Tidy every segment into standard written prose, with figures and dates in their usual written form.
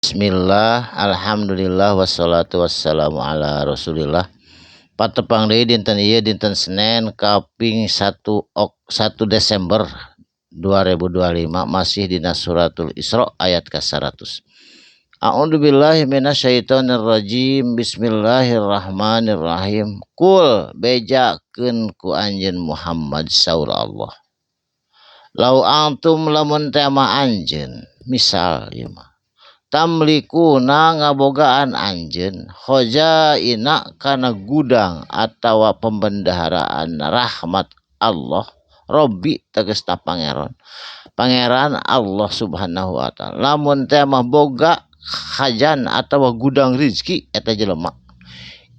Bismillah, alhamdulillah, wassalatu wassalamu ala rasulillah. Patepang deui dinten ieu dinten Senin kaping 1 Desember 2025 masih dina suratul Isra ayat ke-100. A'udzubillahi minasyaitonirrajim. Bismillahirrahmanirrahim. Kul bejakeun ku anjeun Muhammad saur Allah. Lau antum lamun teh mah anjeun, misal ieu mah tamlikuna ngabogaan anjeun khojaina kana gudang atawa pembendaharaan rahmat Allah. Robbi tegasna pangeran Allah subhanahu wa ta'ala. Lamun teh mah boga khajan atawa gudang rizki eta jelema,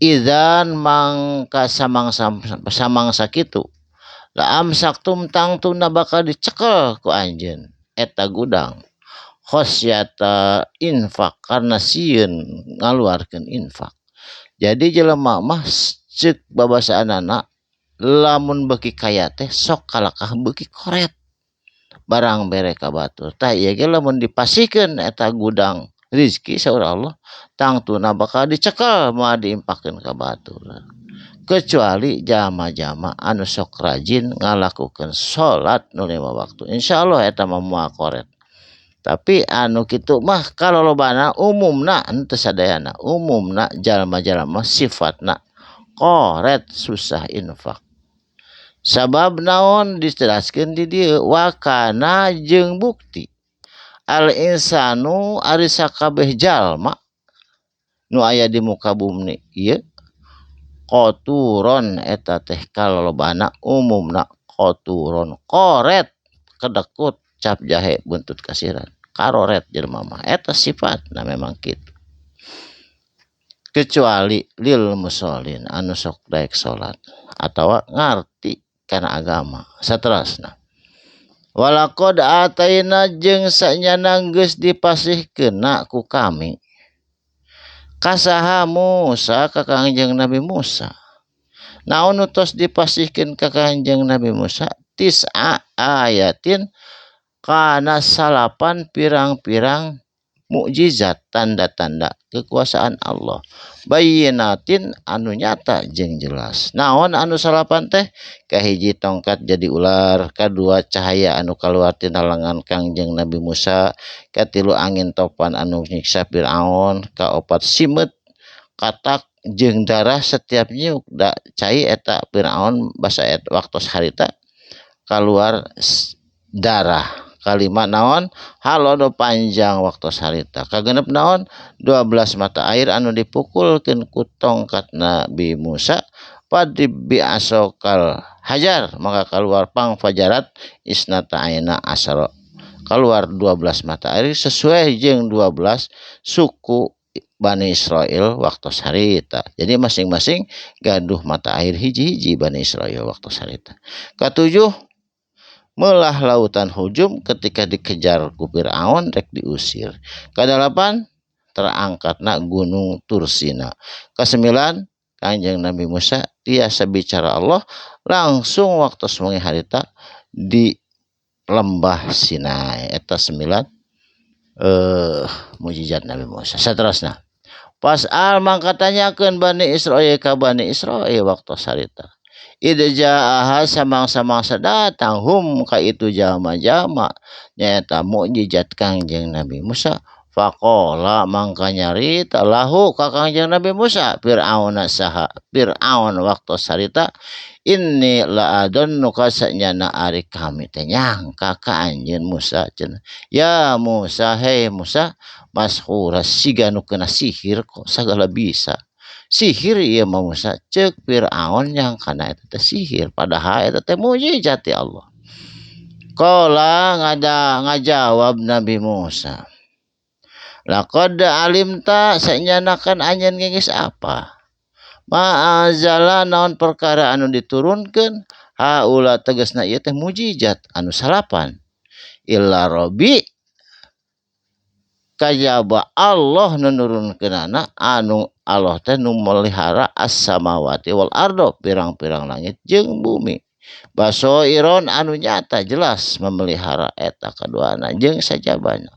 idzan mangka samangsa kitu la amsaktum tangtuna bakal dicekel ku anjeun eta gudang khosyata infak karena sieun ngaluarkeun infak. Jadi jelema mah ceuk babasaanana lamun beuki kaya teh sok kalakah beuki koret barang bere ka batur. Tah ieu ge lamun dipasihkeun eta gudang rizki saur Allah tangtuna bakal dicekel moal diimpakkeun ka batur. Kecuali jama-jama anu sok rajin ngalakukeun salat nu 5 waktu, insyaallah eta mah moal koret. Tapi anu kitu mah kalolobana umumna henteu sadayana, umumna jalma-jalma sifatna koret susah infak. Sabab naon dijelaskeun di dieu wakana jeung bukti al insanu ari sakabeh jalma nu aya di muka bumi ieu koturon eta teh kalolobana umumna koturon koret kedekut cap jahe buntut kasiran karoret jelema mah eta sifatna memang kitu. Kecuali lil musallin anu sok daek salat atawa ngarti kana agama. Saterusna walaqad ataina jeung sanyana geus dipasihkeunna ku kami kasaha Musa ka Kangjeng Nabi Musa. Naon nu tos dipasihkeun ka Kangjeng Nabi Musa? Tis'a ayatin kana 8 pirang-pirang mukjizat tanda-tanda kekuasaan Allah. Bayyinatin anu nyata jeung jelas. Naon anu 8 teh? Kahiji tongkat jadi ular, kadua cahaya anu kaluar tina lengan Kangjeng Nabi Musa, katilu angin topan anu nyiksa Firaun, kaopat simet katak jeung darah setiap nyiuk da cai eta Firaun basa eta waktos harita kaluar darah. Kalima naon halodo panjang waktu harita. Kagenep naon 12 mata air anu dipukulkeun ku tongkat Nabi Musa padi biasokal hajar maka keluar pang fajarat isnata aina asaro keluar 12 mata air sesuai jeung 12 suku Bani Israel waktu harita. Jadi masing-masing gaduh mata air hiji-hiji Bani Israel waktu harita. Katujuh melah lautan hujum ketika dikejar ku Firaun rek diusir. Kadalapan terangkatna gunung Tursina. Kesembilan Kanjeng Nabi Musa tiasa bicara Allah langsung waktu semangi harita di lembah Sinai. Eta 9 mukjizat Nabi Musa. Saterusna pasal mangka tanyakeun Bani Israil ka Bani Israil waktu harita. Ida jaaha samang-samangsa datang hum ka itu jama-jama nyata mukjizat Kangjeng Nabi Musa. Faqala mangka nyarita lahu ka Kangjeng Nabi Musa Firaun saha Firaun waktu sarita inni la adunnu kasanyana ari kami teh nyangka ka anjeun Musa cenah. Ya Musa, hei Musa, mashura siga nu kena sihir kok sagala bisa. Sihir ieu mah Musa ceuk Firaun nyangkana eta teh sihir padahal eta teh mukjizat ti Allah. Qala ngajawab Nabi Musa, laqad alimta sanyanakan anjeun geus apa? Ma'azala naon perkara anu diturunkeun haula tegasna ieu teh mukjizat anu 8. Illa Rabbi kajaba Allah nunurunkeunana anu Allah teh nu melihara as-samawati wal ardo pirang-pirang langit jeung bumi. Basoiron anu nyata jelas memelihara eta kaduana jeung sajabana.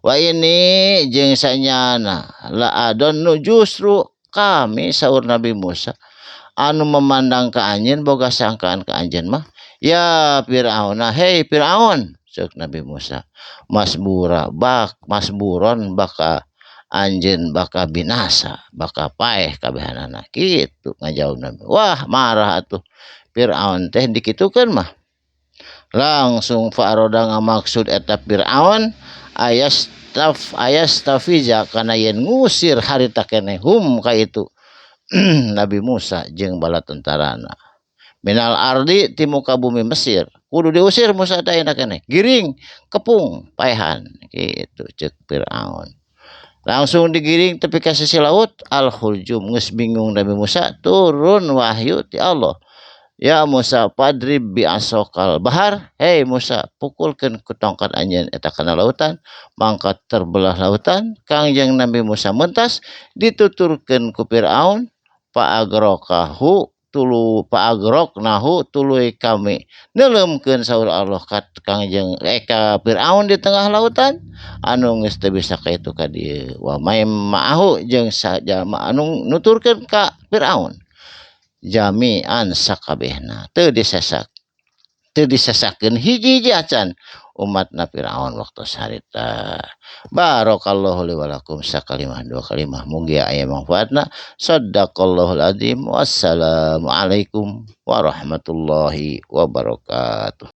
Wa ini jeung sanyana la adon nu justru kami saur Nabi Musa anu memandang ka anjeun boga sangkaan ka anjeun mah ya Firaun. Hei Firaun ceuk Nabi Musa masburon baka anjeun baka binasa baka paeh kabehanana kitu ngajawab Nabi. Wah marah atuh Firaun teh dikitukeun mah langsung faaroda ngamaksud eta Firaun ayastafija kana yen ngusir harita keneh ka itu Nabi Musa jeung bala tentarana minal ardi ti muka bumi Mesir kudu diusir Musa teh ayeuna keneh giring kepung paehan kitu ceuk Firaun. Langsung digiring tepi ka sisi laut al-Huljum geus bingung Nabi Musa turun wahyu ti Allah. Ya Musa padrib bi asokal bahar. Hei Musa pukulkeun ku tongkat anjeun eta kana lautan mangka terbelah lautan kangjeng Nabi Musa mentas dituturkeun ku Firaun paagroknahu tuluy kami neuleumkeun saur Allah ka kangjeng ka Firaun di tengah lautan anu geus teu bisa kaitu ka dieu wa may ma'ahu jeung sajama anu nuturkeun ka Firaun jami'an sakabehna teu disesakeun hiji-hiji acan umatna Firaun waktu sarita. Barakallahu li wa lakum sakalimah dua kalimah mugi aya manfaatna. Shadaqallahul azim. Wassalamualaikum warahmatullahi wabarakatuh.